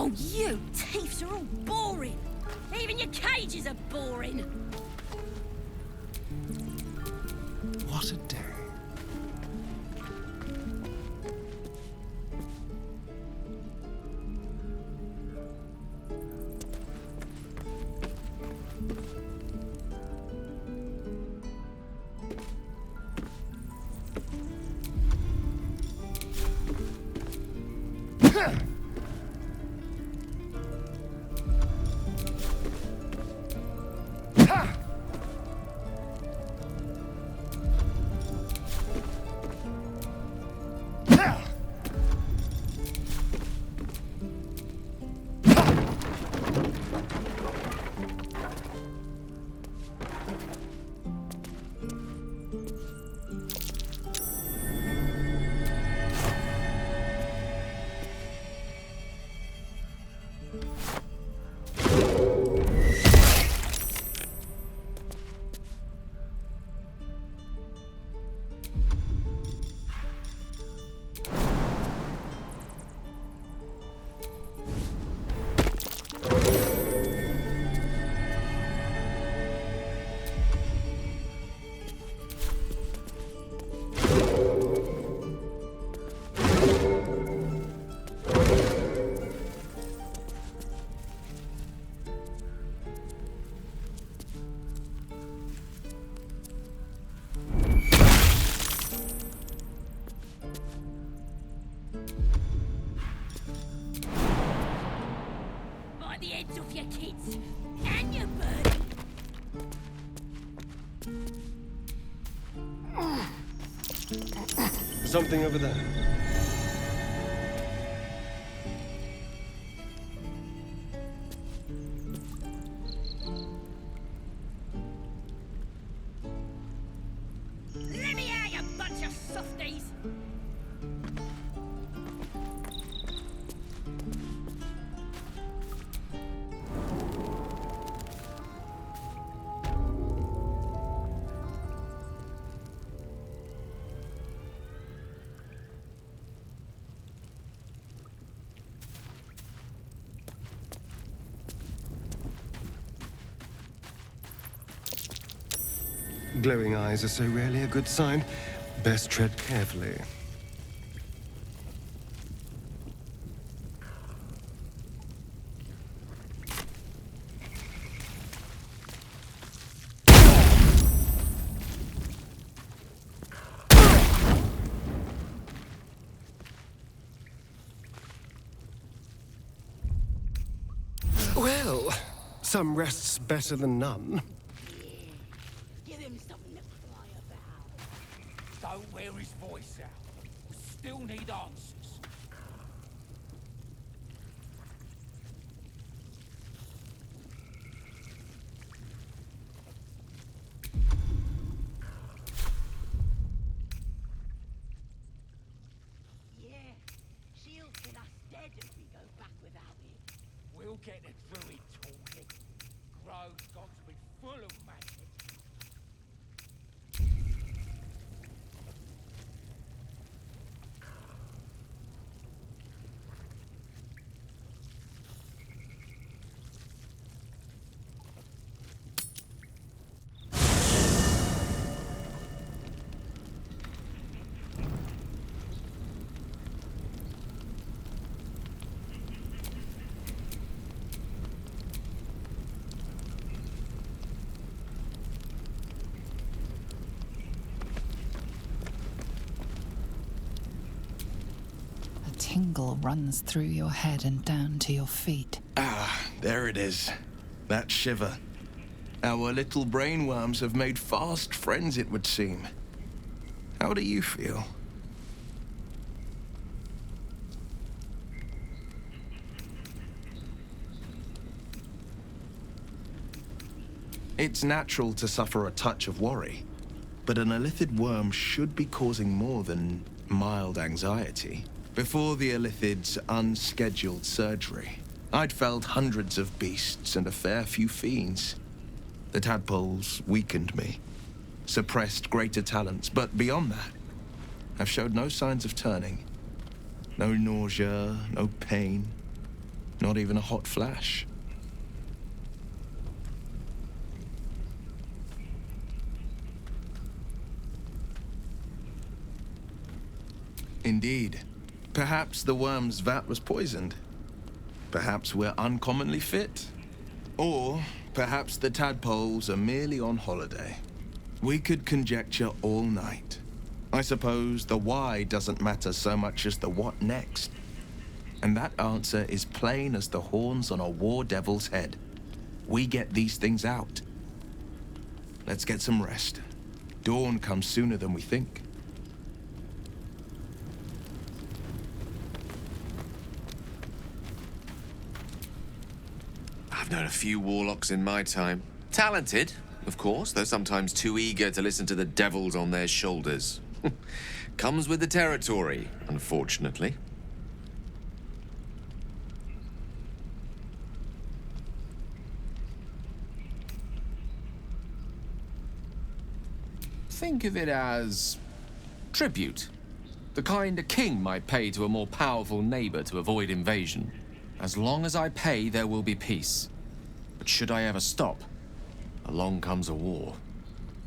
Oh, you thieves are all boring. Even your cages are boring. What a day. The heads off your kids and your bird. Something over there. Let me out, you bunch of softies! Glowing eyes are so rarely a good sign. Best tread carefully. Well, some rest's better than none. Give him something to cry about. Don't wear his voice out. We still need answers. Yeah, she'll kill us dead if we go back without it. We'll get the druid talking. Grove's got to be full of magic. A tingle runs through your head and down to your feet. Ah, there it is. That shiver. Our little brainworms have made fast friends, it would seem. How do you feel? It's natural to suffer a touch of worry, but an illithid worm should be causing more than mild anxiety. Before the illithid's unscheduled surgery, I'd felled hundreds of beasts and a fair few fiends. The tadpoles weakened me, suppressed greater talents, but beyond that, I've showed no signs of turning. No nausea, no pain. Not even a hot flash. Indeed. Perhaps the worm's vat was poisoned. Perhaps we're uncommonly fit. Or perhaps the tadpoles are merely on holiday. We could conjecture all night. I suppose the why doesn't matter so much as the what next. And that answer is plain as the horns on a war devil's head. We get these things out. Let's get some rest. Dawn comes sooner than we think. I've known a few warlocks in my time. Talented, of course, though sometimes too eager to listen to the devils on their shoulders. Comes with the territory, unfortunately. Think of it as tribute. The kind a king might pay to a more powerful neighbor to avoid invasion. As long as I pay, there will be peace. But should I ever stop, along comes a war.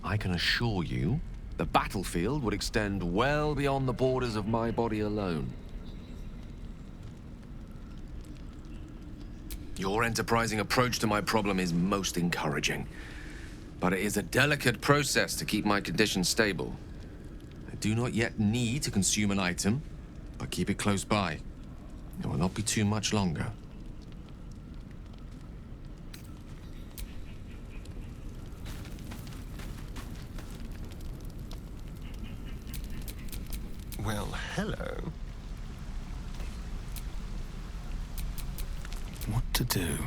I can assure you, the battlefield would extend well beyond the borders of my body alone. Your enterprising approach to my problem is most encouraging. But it is a delicate process to keep my condition stable. I do not yet need to consume an item, but keep it close by. It will not be too much longer. Well, hello. What to do?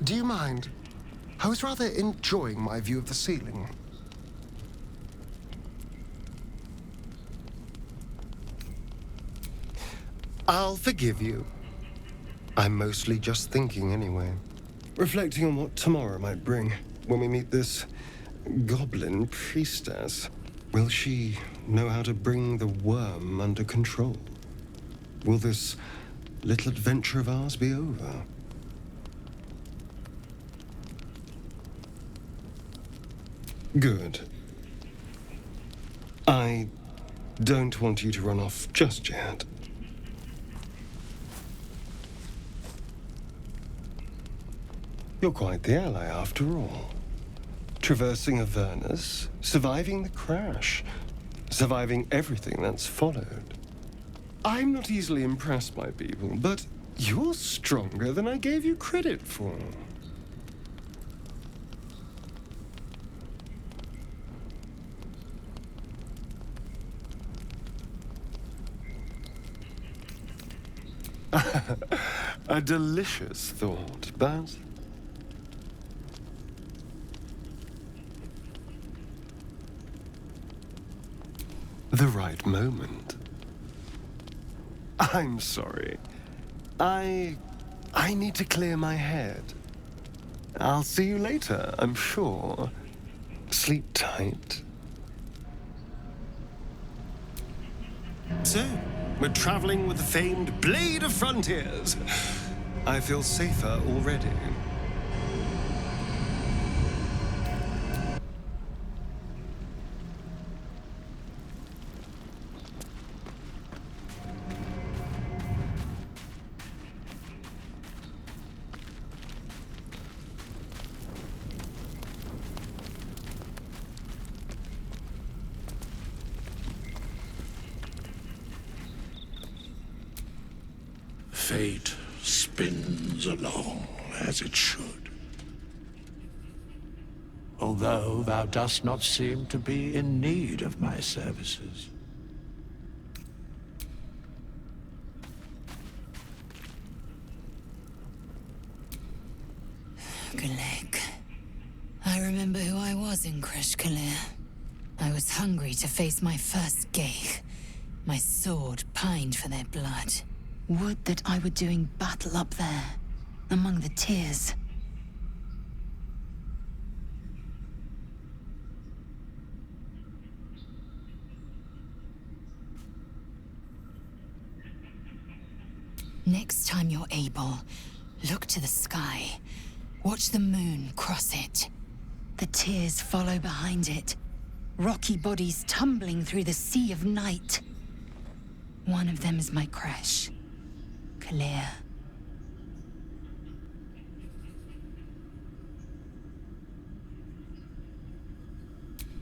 Do you mind? I was rather enjoying my view of the ceiling. I'll forgive you. I'm mostly just thinking anyway. Reflecting on what tomorrow might bring when we meet this goblin priestess. Will she know how to bring the worm under control? Will this little adventure of ours be over? Good. I don't want you to run off just yet. You're quite the ally, after all. Traversing Avernus, surviving the crash, surviving everything that's followed. I'm not easily impressed by people, but you're stronger than I gave you credit for. A delicious thought, but... the right moment. I'm sorry. I need to clear my head. I'll see you later, I'm sure. Sleep tight. So, we're traveling with the famed Blade of Frontiers. I feel safer already. Fate spins along as it should. Although thou dost not seem to be in need of my services. Gulek. I remember who I was in Kreshkalir. I was hungry to face my first Geich. My sword pined for their blood. Would that I were doing battle up there, among the tears. Next time you're able, look to the sky. Watch the moon cross it. The tears follow behind it. Rocky bodies tumbling through the sea of night. One of them is my crush, Kalir.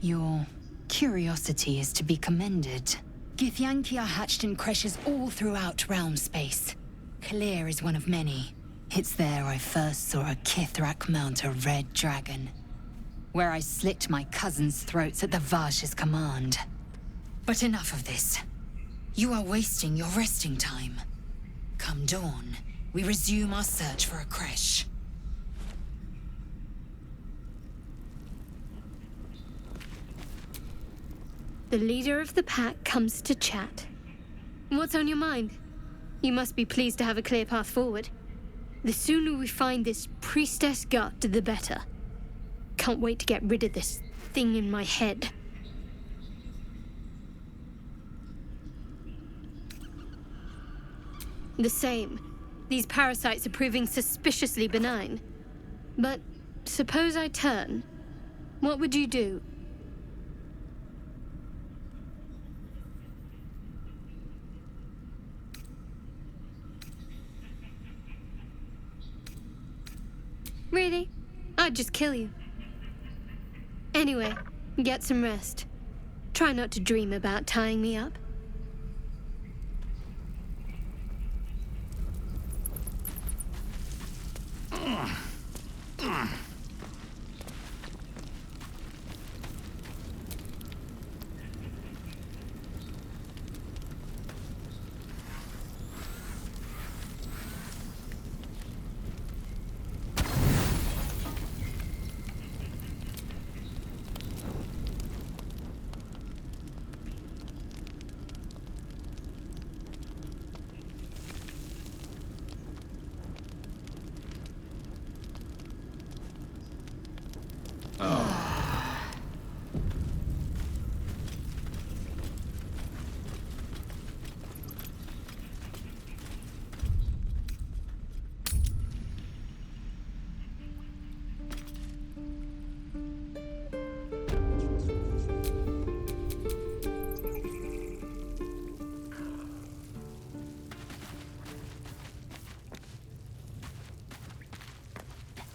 Your curiosity is to be commended. Githyanki are hatched in creches all throughout realm space. Kalir is one of many. It's there I first saw a Kithrak mount a red dragon, where I slit my cousins' throats at the Vash's command. But enough of this. You are wasting your resting time. Come dawn, we resume our search for a creche. The leader of the pack comes to chat. What's on your mind? You must be pleased to have a clear path forward. The sooner we find this priestess gut, the better. Can't wait to get rid of this thing in my head. The same. These parasites are proving suspiciously benign. But suppose I turn. What would you do? Really? I'd just kill you. Anyway, get some rest. Try not to dream about tying me up.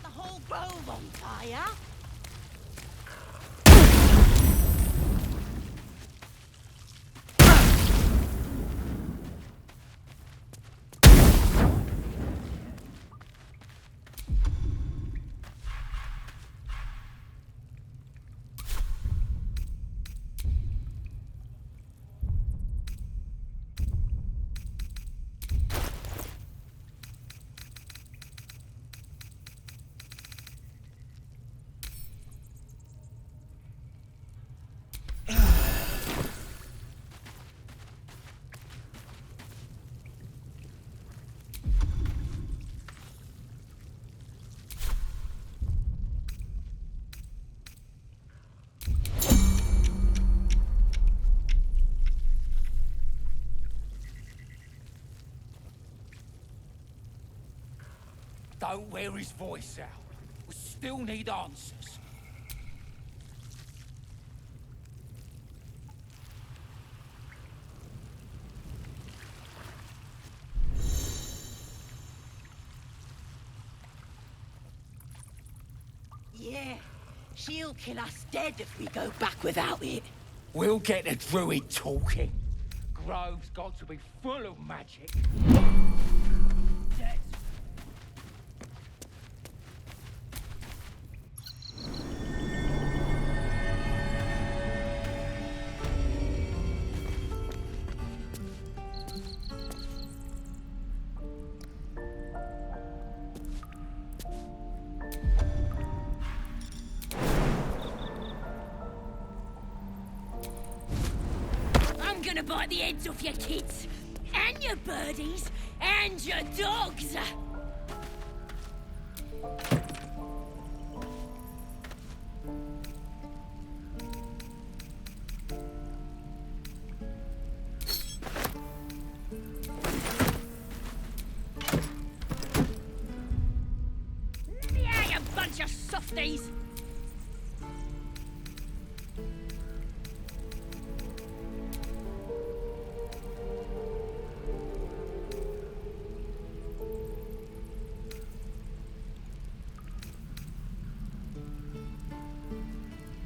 The whole grove on fire? Don't wear his voice out. We still need answers. Yeah, she'll kill us dead if we go back without it. We'll get the druid talking. Grove's got to be full of magic. Dead. I'm gonna bite the heads off your kids, and your birdies, and your dogs. softies!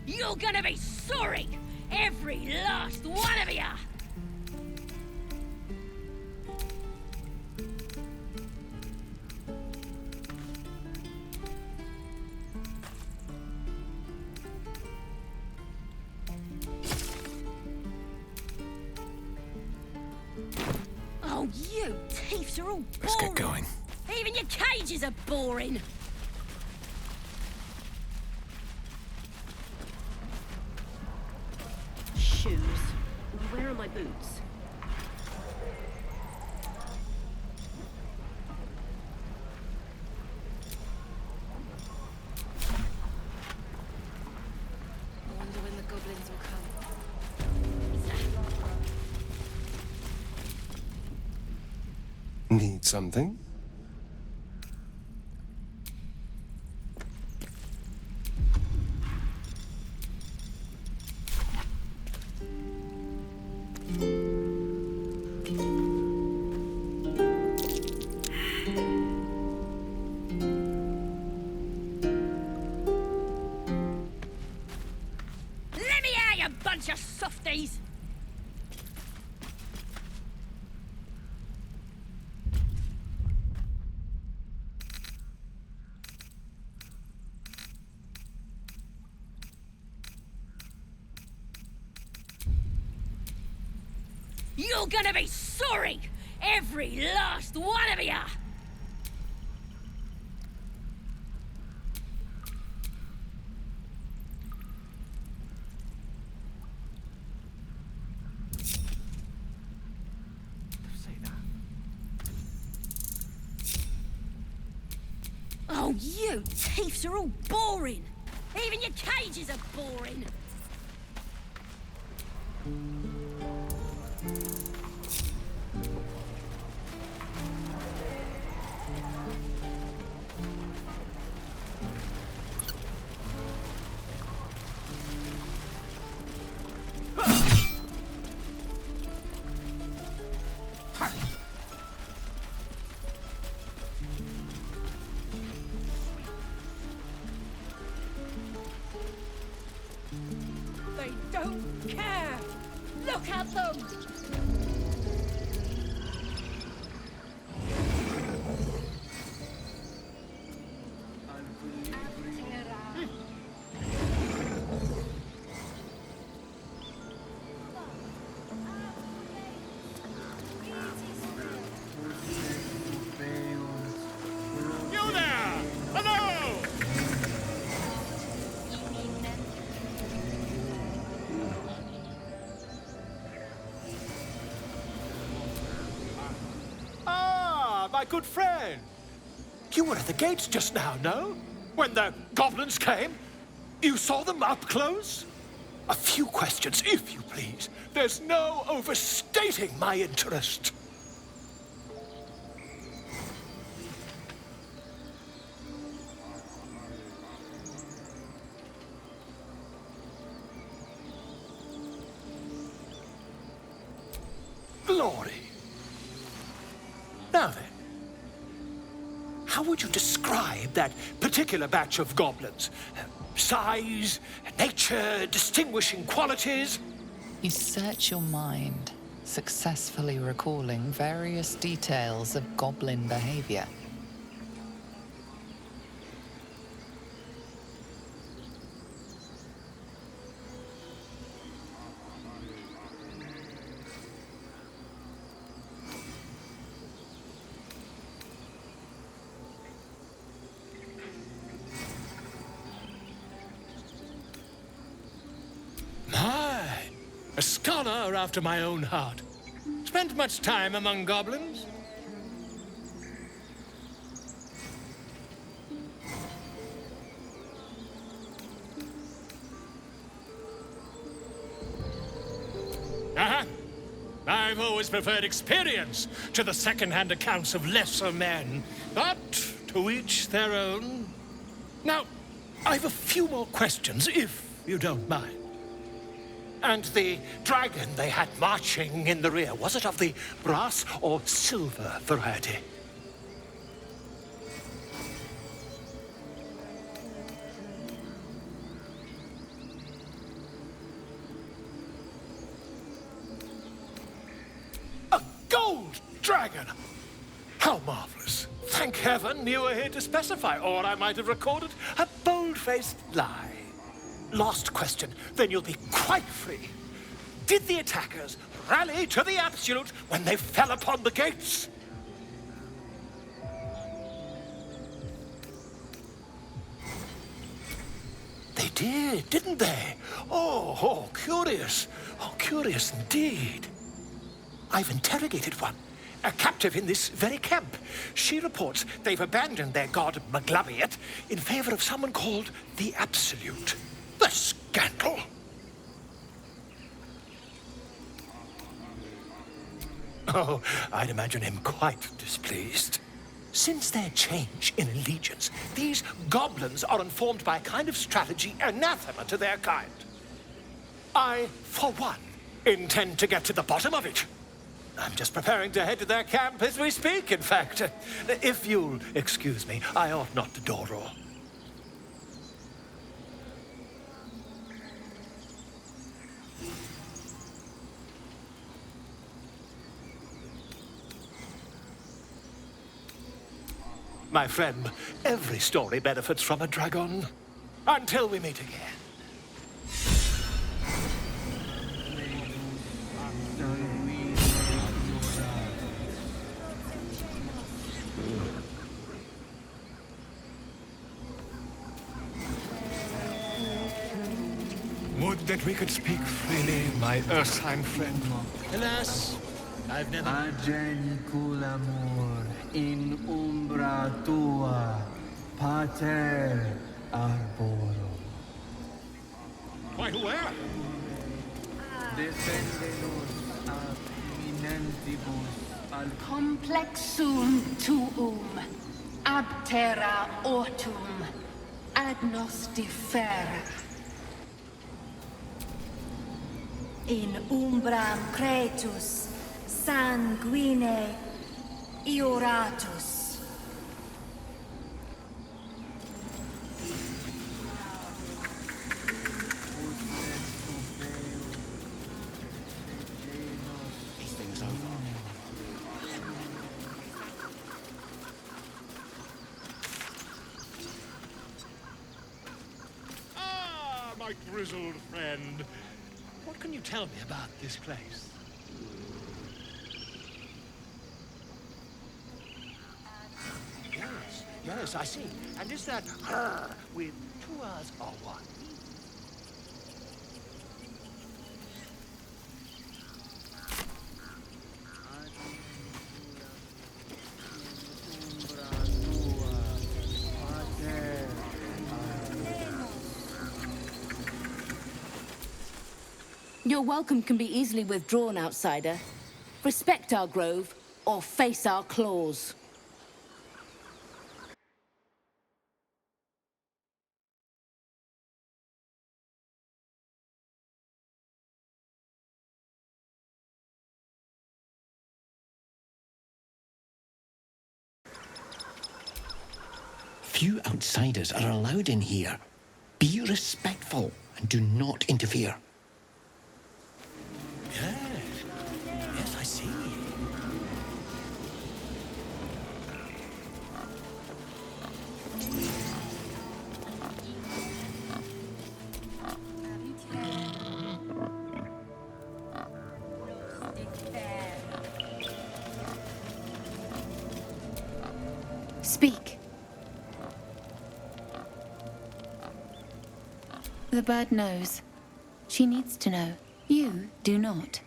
You're gonna be sorry! Every last one of you! Oh, you thieves are all boring! Let's get going. Even your cages are boring! Shoes. Where are my boots? I wonder when the goblins will come. Need something? Let me out, you bunch of softies! You're gonna be sorry! Every last one of you! Oh, you thieves are all boring! Even your cages are boring! They don't care! Look at them! You there! Hello! Ah, my good friend. You were at the gates just now, no? When the goblins came? You saw them up close? A few questions, if you please. There's no overstating my interest. Glory. Now then, how would you describe that particular batch of goblins? Size, nature, distinguishing qualities? You search your mind, successfully recalling various details of goblin behavior. A scholar after my own heart. Spent much time among goblins? I've always preferred experience to the second-hand accounts of lesser men. But to each their own. Now, I've a few more questions, if you don't mind. And the dragon they had marching in the rear, was it of the brass or silver variety? A gold dragon! How marvelous. Thank heaven you were here to specify, or I might have recorded a bold-faced lie. Last question, then you'll be quite free. Did the attackers rally to the Absolute when they fell upon the gates? They did, didn't they? Oh, curious. Oh, curious indeed. I've interrogated one. A captive in this very camp. She reports they've abandoned their god Maglabiet in favor of someone called the Absolute. The scandal! Oh, I'd imagine him quite displeased. Since their change in allegiance, these goblins are informed by a kind of strategy anathema to their kind. I, for one, intend to get to the bottom of it. I'm just preparing to head to their camp as we speak, in fact. If you'll excuse me, I ought not to dawdle. My friend, every story benefits from a dragon. Until we meet again. Would that we could speak freely, my Ursine friend. Alas, I've never... Agenicul amor in umbra tua, pater arborum. Quite aware. Defendenos ab eminentibus al... Complexum tuum, ab terra ortum, agnostifera. In umbram cretus, sanguine ioratus. These things over. Ah, my grizzled friend. What can you tell me about this place? Yes, I see. And is that with 2 R's or 1? Your welcome can be easily withdrawn, outsider. Respect our grove, or face our claws. Few outsiders are allowed in here. Be respectful and do not interfere. Yes, I see. Speak. The bird knows. She needs to know. You do not.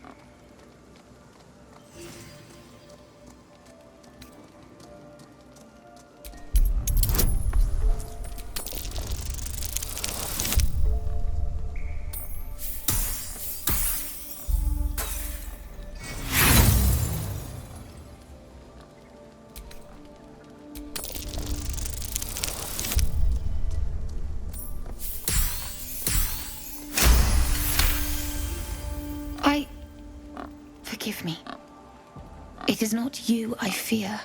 forgive me. It is not you I fear.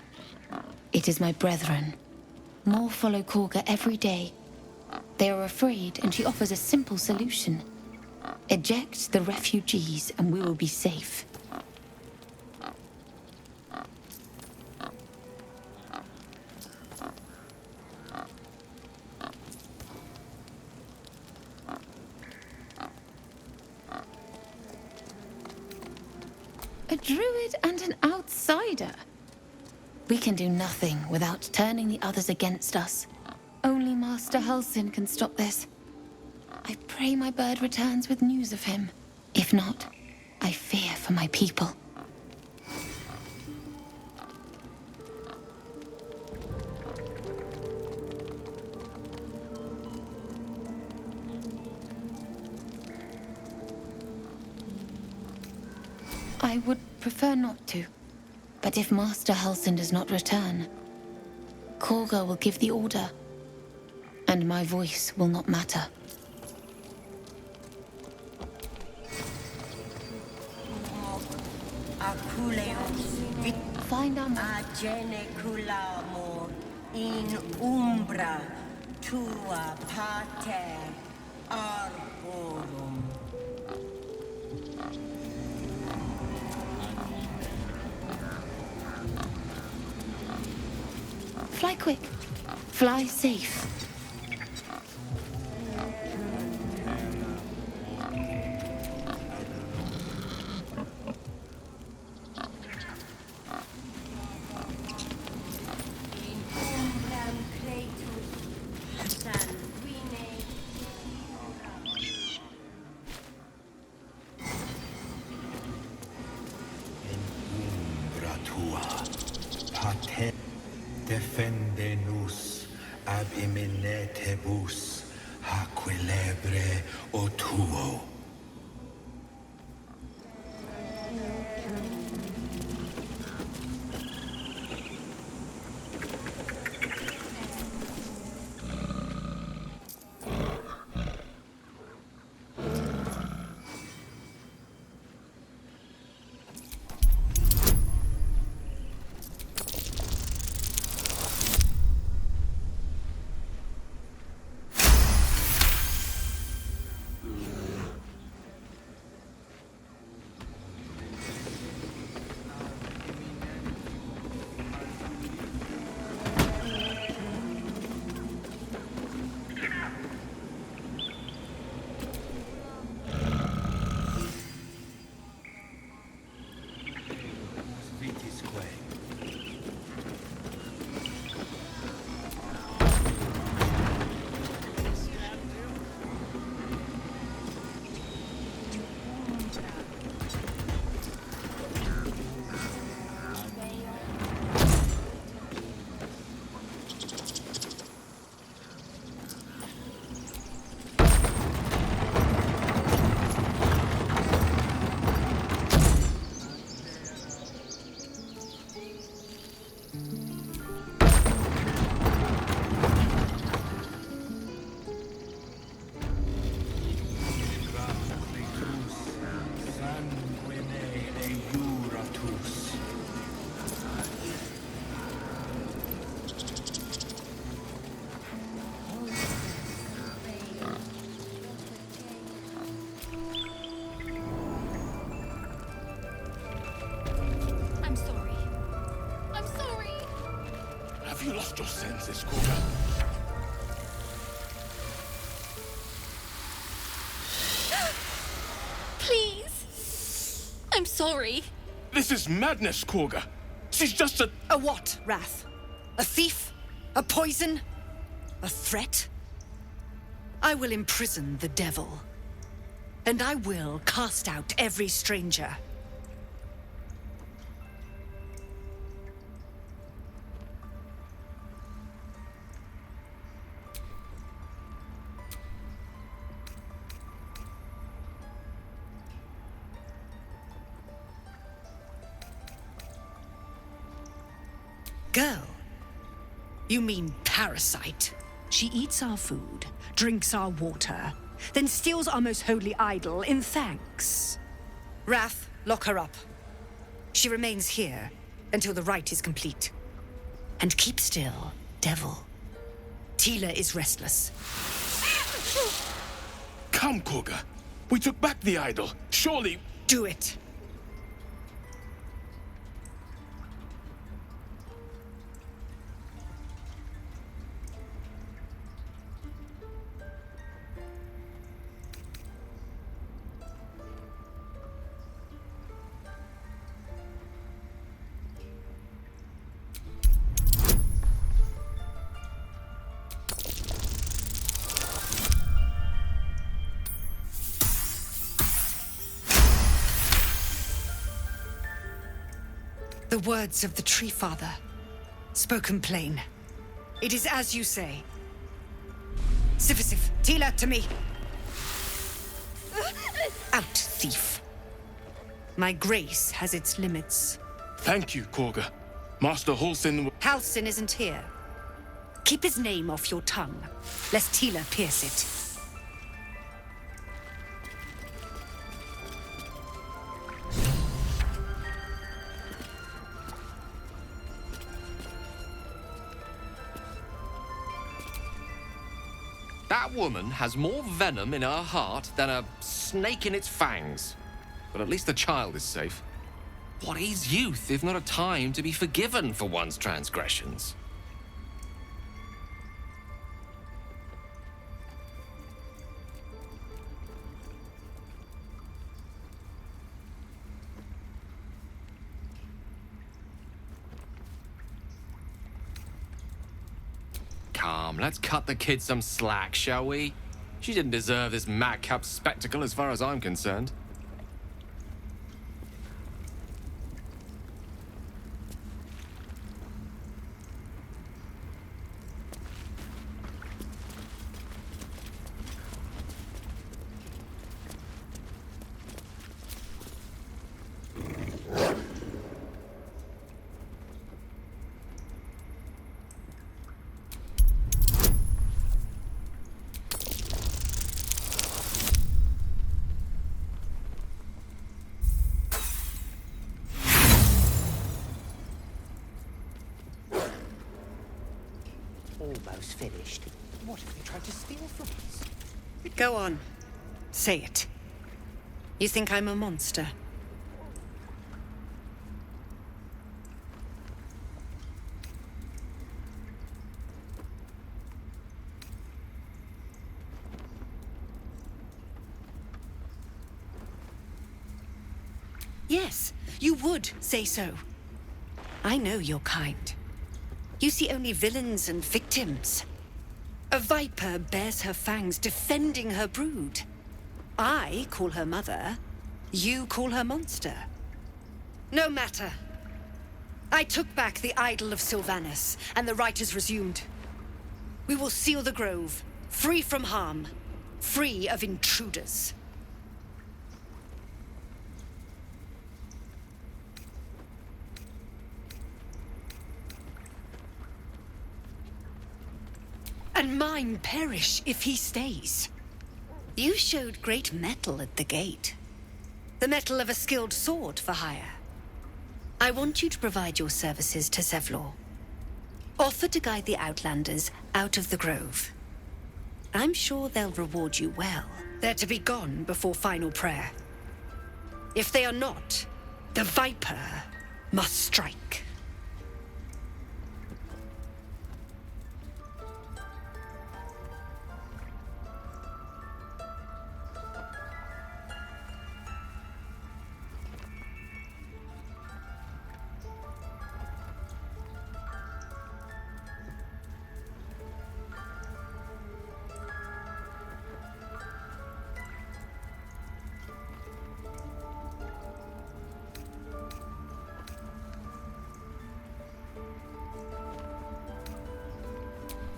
It is my brethren. More follow Korga every day. They are afraid, and she offers a simple solution. Eject the refugees, and we will be safe. A druid and an outsider. We can do nothing without turning the others against us. Only Master Halsin can stop this. I pray my bird returns with news of him. If not, I fear for my people. I would prefer not to. But if Master Halsin does not return, Korga will give the order, and my voice will not matter. Find our in umbra tua pater arborum. Fly quick. Fly safe. Defendenus ab imminetibus aquilebre o tuo. You lost your senses, Korga. Please. I'm sorry. This is madness, Korga. She's just a... A what, Wrath? A thief? A poison? A threat? I will imprison the devil. And I will cast out every stranger. Girl? You mean parasite? She eats our food, drinks our water, then steals our most holy idol in thanks. Wrath, lock her up. She remains here until the rite is complete. And keep still, devil. Tila is restless. Come, Koga. We took back the idol. Surely... Do it. The words of the Tree Father, spoken plain. It is as you say. Sifisif, Tila, to me. Out, thief. My grace has its limits. Thank you, Koga. Master Halsin... Halsin isn't here. Keep his name off your tongue, lest Tila pierce it. That woman has more venom in her heart than a snake in its fangs. But at least the child is safe. What is youth if not a time to be forgiven for one's transgressions? Come, let's cut the kid some slack, shall we? She didn't deserve this madcap spectacle as far as I'm concerned. Almost finished. What have you tried to steal from us? Go on. Say it. You think I'm a monster? Yes, you would say so. I know your kind. You see only villains and victims. A viper bears her fangs defending her brood. I call her mother. You call her monster. No matter. I took back the idol of Sylvanus, and the rite is resumed. We will seal the grove, free from harm, free of intruders. And mine perish if he stays. You showed great mettle at the gate. The mettle of a skilled sword for hire. I want you to provide your services to Zevlor. Offer to guide the Outlanders out of the grove. I'm sure they'll reward you well. They're to be gone before final prayer. If they are not, the Viper must strike.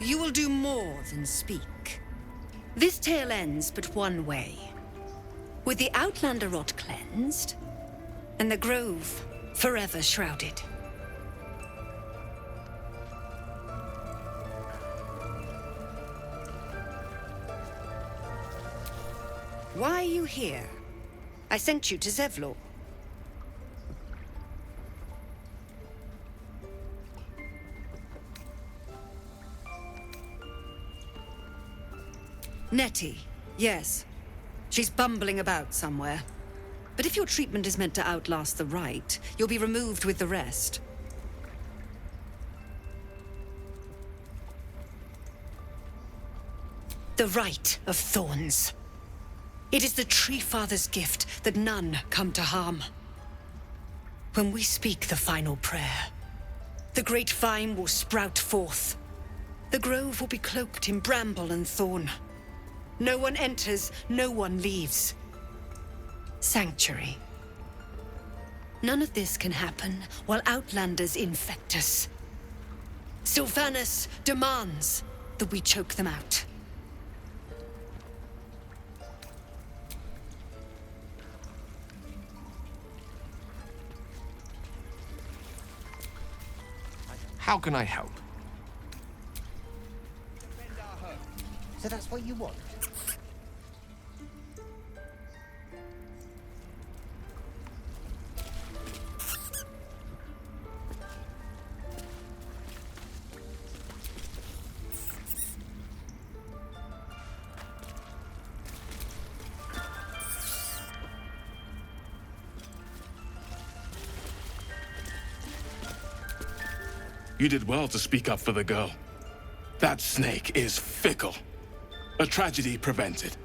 You will do more than speak. This tale ends but one way. With the Outlander rot cleansed, and the grove forever shrouded. Why are you here? I sent you to Zevlor. Nettie, yes. She's bumbling about somewhere. But if your treatment is meant to outlast the rite, you'll be removed with the rest. The Rite of Thorns. It is the Tree Father's gift that none come to harm. When we speak the final prayer, the great vine will sprout forth. The grove will be cloaked in bramble and thorn. No one enters, no one leaves. Sanctuary. None of this can happen while Outlanders infect us. Sylvanas demands that we choke them out. How can I help? So that's what you want? You did well to speak up for the girl. That snake is fickle. A tragedy prevented.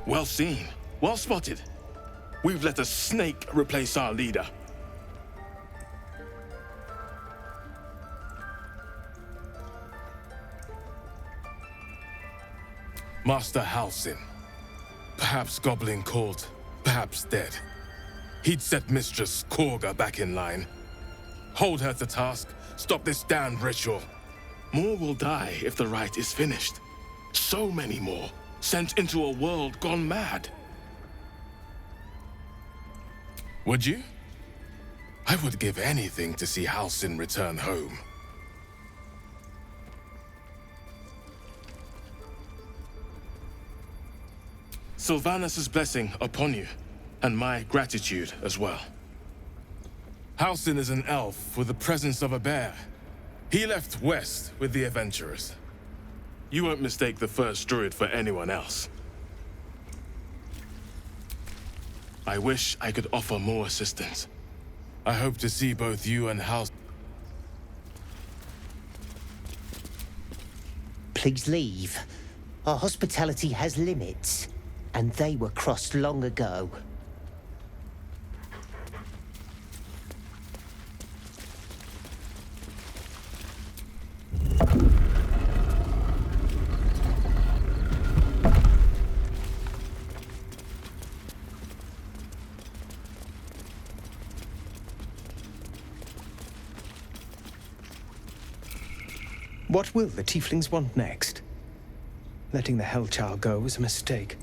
Well seen. Well spotted. We've let a snake replace our leader. Master Halsin. Perhaps goblin called, perhaps dead. He'd set Mistress Korga back in line. Hold her to task, stop this damned ritual. More will die if the rite is finished. So many more, sent into a world gone mad. Would you? I would give anything to see Halsin return home. Sylvanas' blessing upon you. And my gratitude as well. Halsin is an elf with the presence of a bear. He left west with the adventurers. You won't mistake the first druid for anyone else. I wish I could offer more assistance. I hope to see both you and Halsin. Please leave. Our hospitality has limits, and they were crossed long ago. What will the tieflings want next? Letting the Hellchild go was a mistake.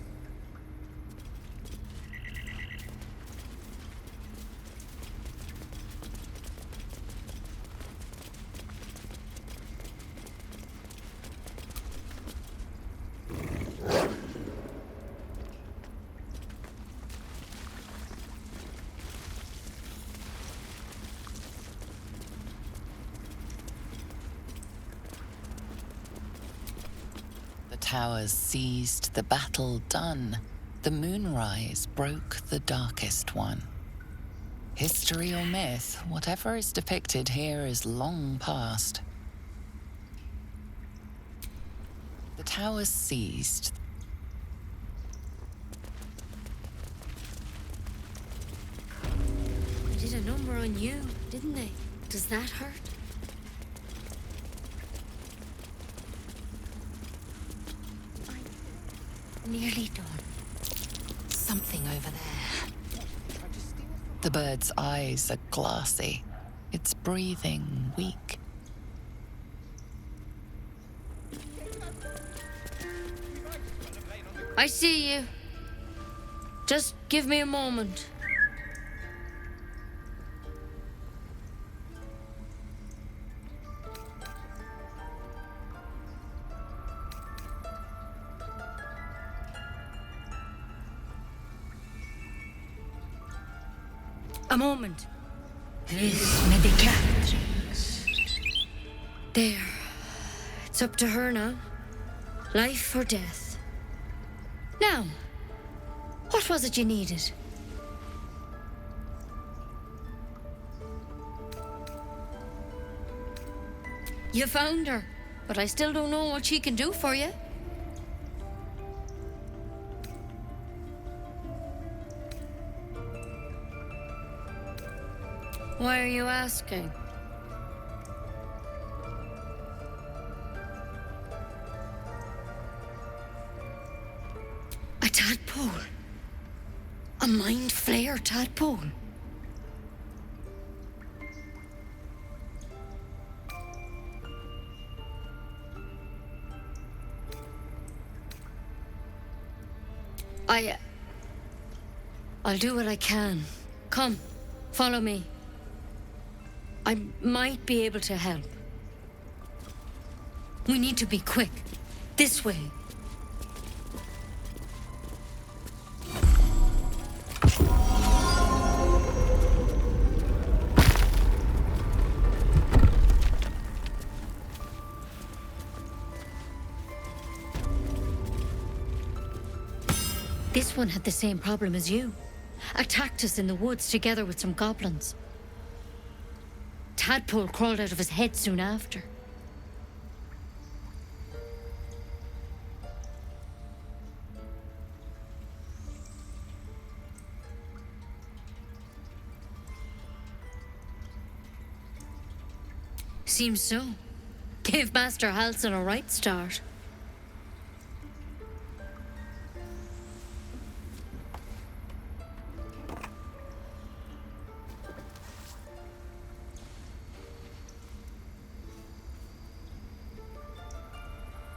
Towers seized, the battle done. The moonrise broke the darkest one. History or myth, whatever is depicted here is long past. The towers seized. They did a number on you, didn't they? Does that hurt? Nearly done. Something over there. The bird's eyes are glassy. Its breathing weak. I see you. Just give me a moment. A moment. This may be gatherings. There. It's up to her now. Life or death. Now, what was it you needed? You found her, but I still don't know what she can do for you. Why are you asking? A tadpole? A mind flayer tadpole? I'll do what I can. Come, follow me. I might be able to help. We need to be quick. This way. This one had the same problem as you. Attacked us in the woods together with some goblins. Tadpole crawled out of his head soon after. Seems so. Gave Master Halsin a right start.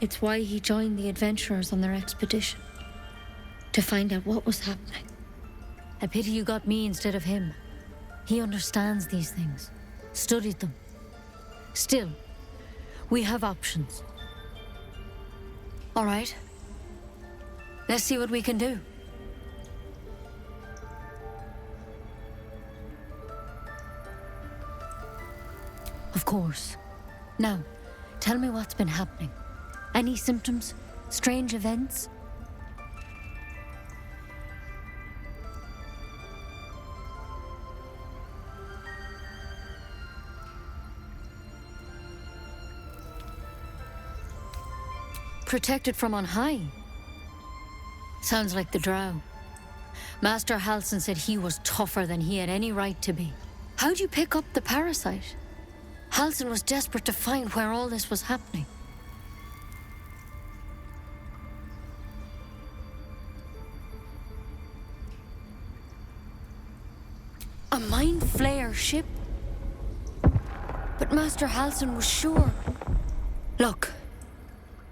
It's why he joined the adventurers on their expedition. To find out what was happening. A pity you got me instead of him. He understands these things. Studied them. Still, we have options. All right. Let's see what we can do. Of course. Now, tell me what's been happening. Any symptoms? Strange events? Protected from on high? Sounds like the drow. Master Halsin said he was tougher than he had any right to be. How'd you pick up the parasite? Halsin was desperate to find where all this was happening. A mind flayer ship? But Master Halsin was sure. Look,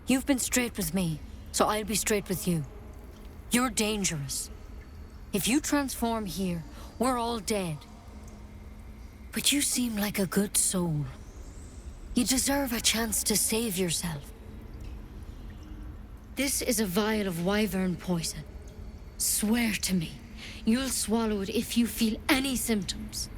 you've been straight with me, so I'll be straight with you. You're dangerous. If you transform here, we're all dead. But you seem like a good soul. You deserve a chance to save yourself. This is a vial of wyvern poison. Swear to me, you'll swallow it if you feel any symptoms.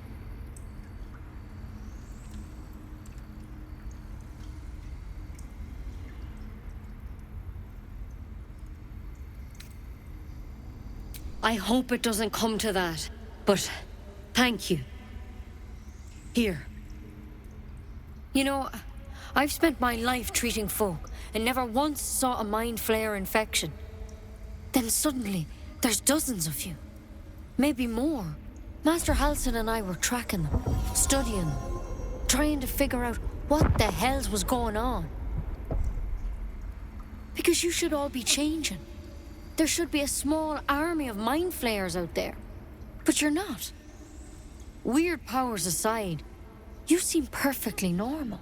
I hope it doesn't come to that, but thank you. Here. You know, I've spent my life treating folk and never once saw a mind flayer infection. Then suddenly, there's dozens of you. Maybe more. Master Halsin and I were tracking them, studying them, trying to figure out what the hells was going on. Because you should all be changing. There should be a small army of mind flayers out there. But you're not. Weird powers aside, you seem perfectly normal.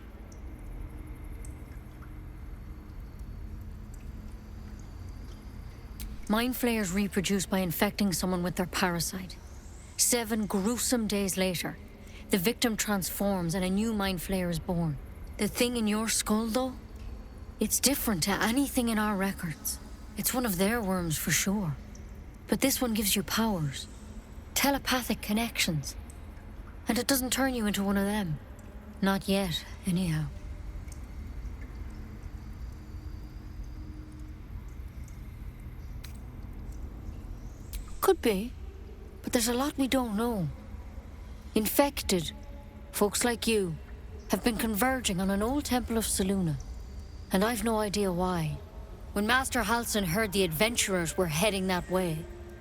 Mind flayers reproduce by infecting someone with their parasite. 7 gruesome days later, the victim transforms and a new mind flayer is born. The thing in your skull, though, it's different to anything in our records. It's one of their worms for sure. But this one gives you powers. Telepathic connections. And it doesn't turn you into one of them. Not yet, anyhow. Could be. But there's a lot we don't know. Infected, folks like you, have been converging on an old temple of Selûne. And I've no idea why. When Master Halsin heard the adventurers were heading that way,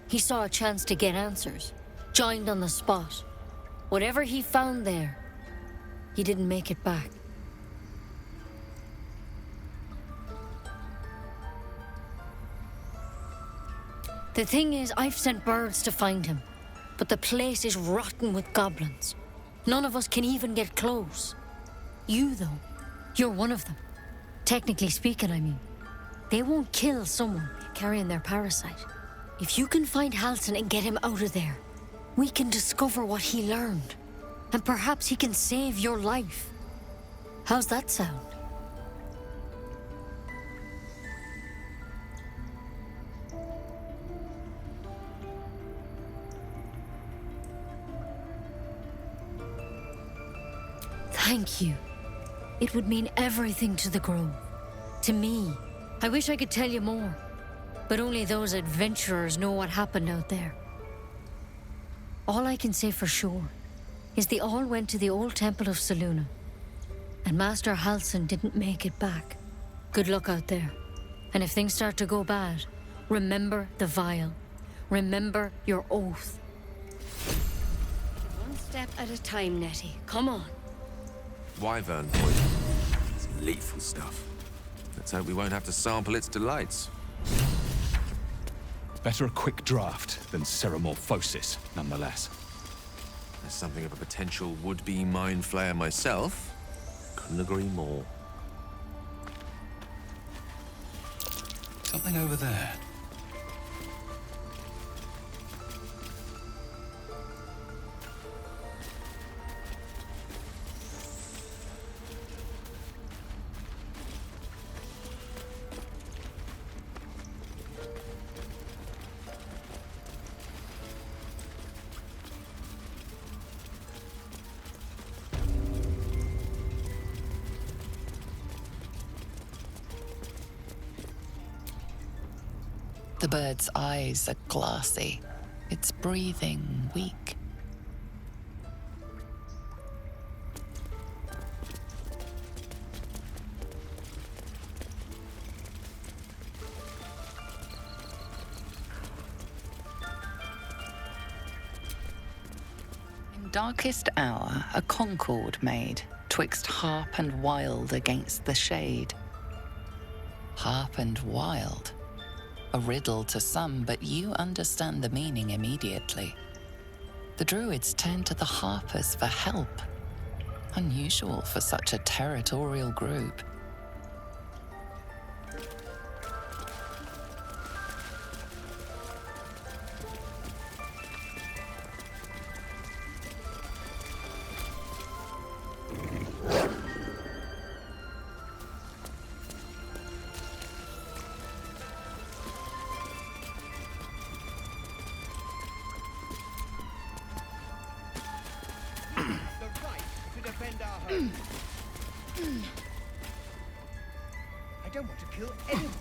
he saw a chance to get answers. Joined on the spot. Whatever he found there, he didn't make it back. The thing is, I've sent birds to find him, but the place is rotten with goblins. None of us can even get close. You, though, you're one of them. Technically speaking, I mean. They won't kill someone carrying their parasite. If you can find Halsin and get him out of there, we can discover what he learned. And perhaps he can save your life. How's that sound? Thank you. It would mean everything to the Grove. To me. I wish I could tell you more. But only those adventurers know what happened out there. All I can say for sure is they all went to the old temple of Selûne. And Master Halsin didn't make it back. Good luck out there. And if things start to go bad, remember the vial. Remember your oath. One step at a time, Nettie. Come on. Wyvern poison. It's lethal stuff. Let's hope we won't have to sample its delights. Better a quick draft than ceremorphosis, nonetheless. As something of a potential would-be mind flayer myself, couldn't agree more. Something over there. The bird's eyes are glassy, its breathing weak. In darkest hour, a concord made, twixt harp and wild against the shade. Harp and wild. A riddle to some, but you understand the meaning immediately. The druids turn to the harpers for help. Unusual for such a territorial group. I don't want to kill anyone,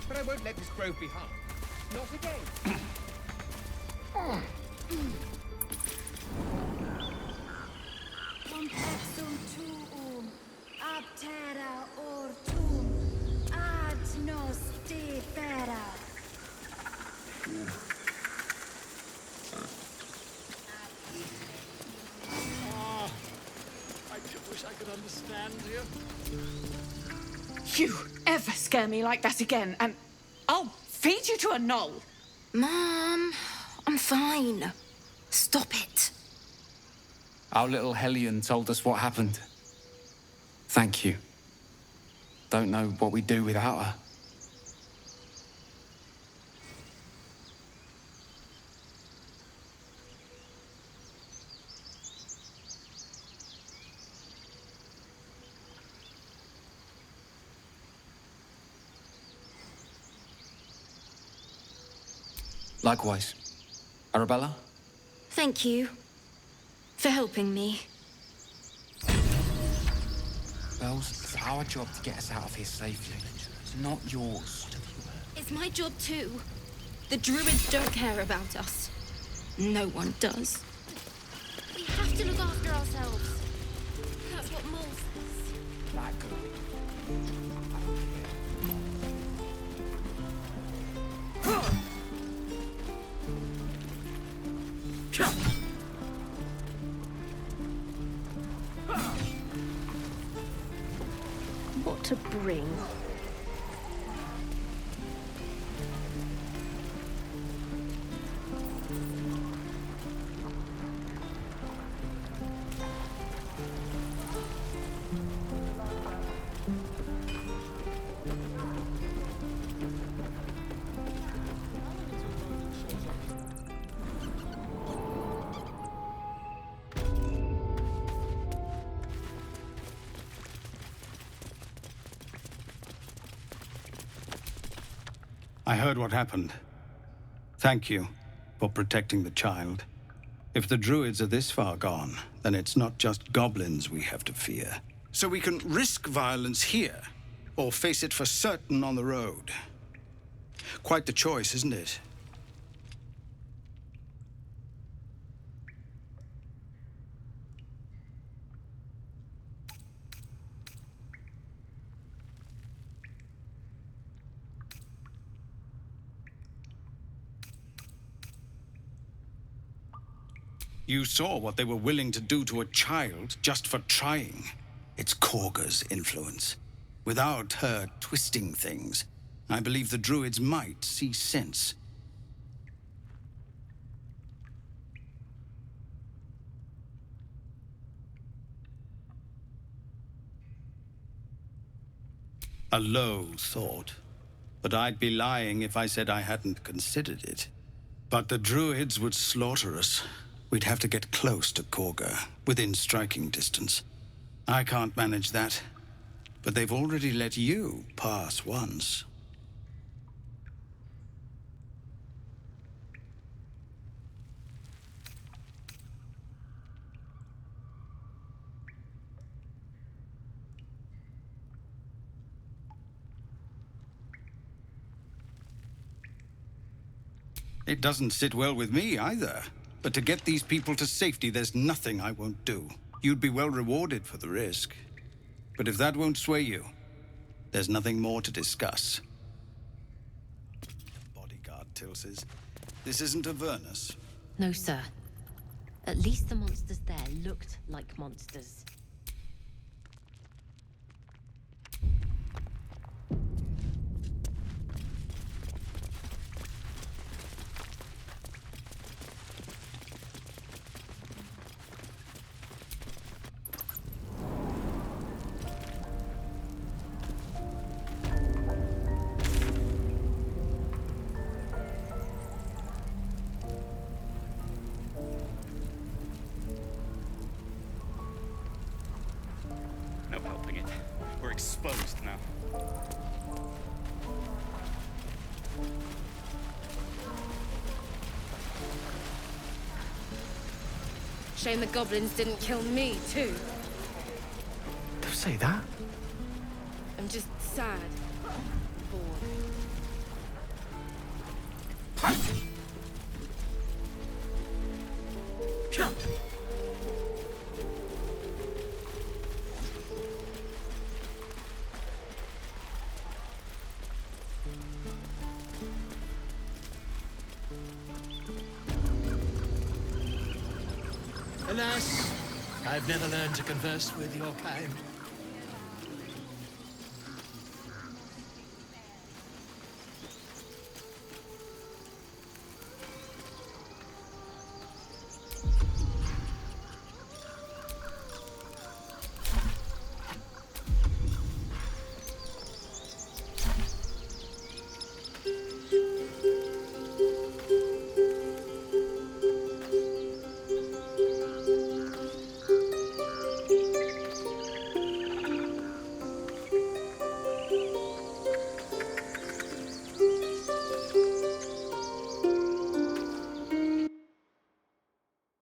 but I won't let this grove be harmed. Not again. Complexum tuum, aptera ortum, ad nos defera. I just wish I could understand you. You ever scare me like that again, and I'll feed you to a knoll. Mom, I'm fine. Stop it. Our little Hellion told us what happened. Thank you. Don't know what we'd do without her. Likewise. Arabella? Thank you for helping me. Bells, it's our job to get us out of here safely. It's not yours. It's my job too. The druids don't care about us. No one does. We have to look after ourselves. That's what Mole says. That girl. What to bring? I heard what happened. Thank you for protecting the child. If the druids are this far gone, then it's not just goblins we have to fear. So we can risk violence here, or face it for certain on the road. Quite the choice, isn't it? You saw what they were willing to do to a child just for trying. It's Korga's influence. Without her twisting things, I believe the druids might see sense. A low thought, but I'd be lying if I said I hadn't considered it. But the druids would slaughter us. We'd have to get close to Korga, within striking distance. I can't manage that, but they've already let you pass once. It doesn't sit well with me either. But to get these people to safety, there's nothing I won't do. You'd be well rewarded for the risk. But if that won't sway you, there's nothing more to discuss. Bodyguard Tilses. This isn't Avernus. No, sir. At least the monsters there looked like monsters. No helping it. We're exposed now. Shame the goblins didn't kill me, too. Don't say that. I'm just sad. Bored. Alas, I've never learned to converse with your kind.